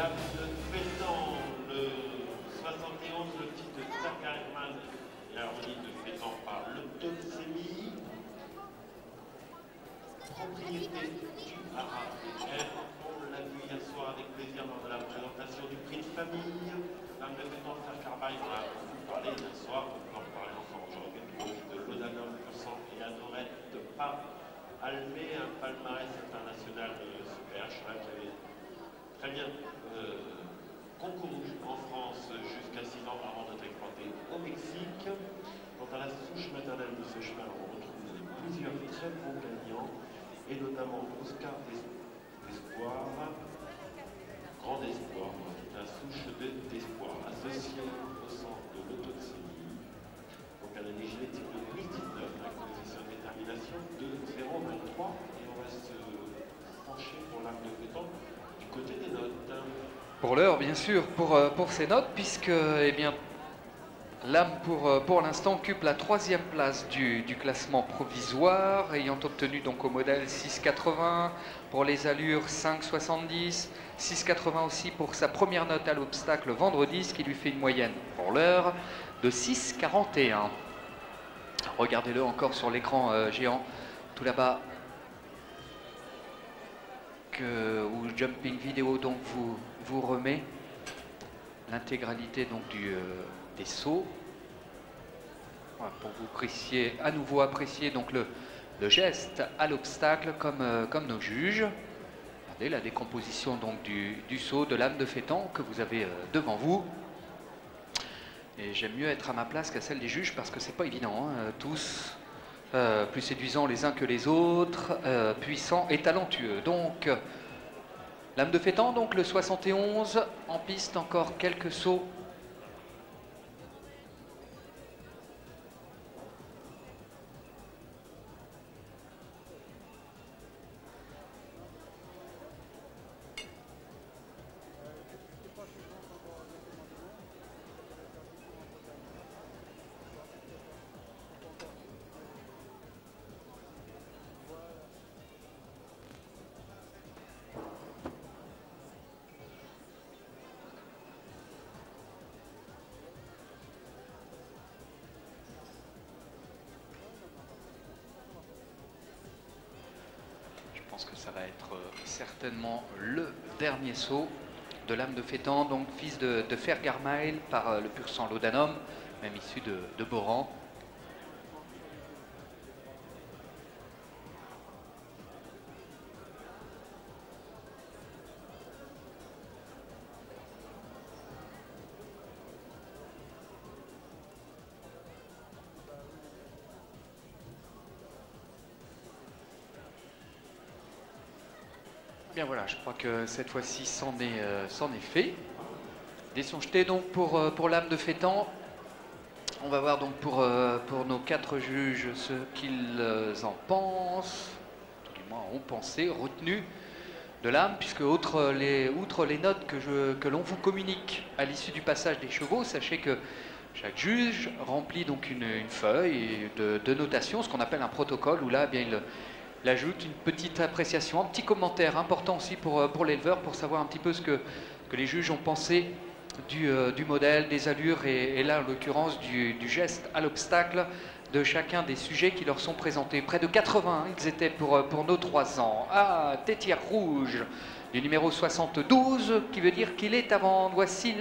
l'âme de Fétan, le 71, le titre de Sergaïman et harmonie de Fétan par l'autosémie. Propriété du Haras BR. On l'a vu hier soir avec plaisir lors de la présentation du prix de famille. L'âme de Fétan, Sergaïman, on a beaucoup parlé hier soir, on peut en parler encore aujourd'hui, de l'Odanum pur sang et la Norette de Pape Almé, un palmarès international super cheval qui avait très bien concouru en France jusqu'à 6 ans avant d'être exploité au Mexique. Quant à la souche maternelle de ce cheval, on retrouve plusieurs très bons gagnants, et notamment Oscar d'Espoir, Grand Espoir, la souche d'Espoir, associée au centre de l'autosémie. Donc un année génétique de 2019, la composition de détermination de 0,23, et on va se pencher pour l'âme de Fétan du côté des notes. Pour l'heure, bien sûr, pour ces notes, puisque eh bien, l'âme pour l'instant occupe la 3e place du classement provisoire, ayant obtenu donc au modèle 6,80, pour les allures 5,70, 6,80 aussi pour sa première note à l'obstacle vendredi, ce qui lui fait une moyenne pour l'heure de 6,41. Regardez-le encore sur l'écran géant, tout là-bas, où Jumping Vidéo donc vous remet l'intégralité donc des sauts. Voilà, pour vous puissiez à nouveau apprécier donc le geste à l'obstacle comme nos juges. Regardez la décomposition donc du saut de l'âme de Fétan que vous avez devant vous. Et j'aime mieux être à ma place qu'à celle des juges parce que c'est pas évident, hein, tous plus séduisants les uns que les autres, puissants et talentueux. Donc l'âme de Fétan, donc le 71, en piste encore quelques sauts. Je pense que ça va être certainement le dernier saut de l'âme de Fétan, donc fils de Fergarmail par le pur sang Laudanum, même issu de Boran. Bien voilà, je crois que cette fois-ci c'en est fait. Des sons jetés donc pour l'âme de Fétan. On va voir donc pour nos 4 juges ce qu'ils en pensent, tout du moins ont pensé, retenu de l'âme, puisque outre les notes que l'on vous communique à l'issue du passage des chevaux, sachez que chaque juge remplit donc une feuille de notation, ce qu'on appelle un protocole, où là, eh bien, il ajoute une petite appréciation, un petit commentaire important aussi pour l'éleveur, pour savoir un petit peu ce que les juges ont pensé du modèle, des allures et là en l'occurrence du geste à l'obstacle de chacun des sujets qui leur sont présentés. Près de 80 ils étaient pour nos 3 ans. Ah, tétière rouge du numéro 72, qui veut dire qu'il est à vendre. Voici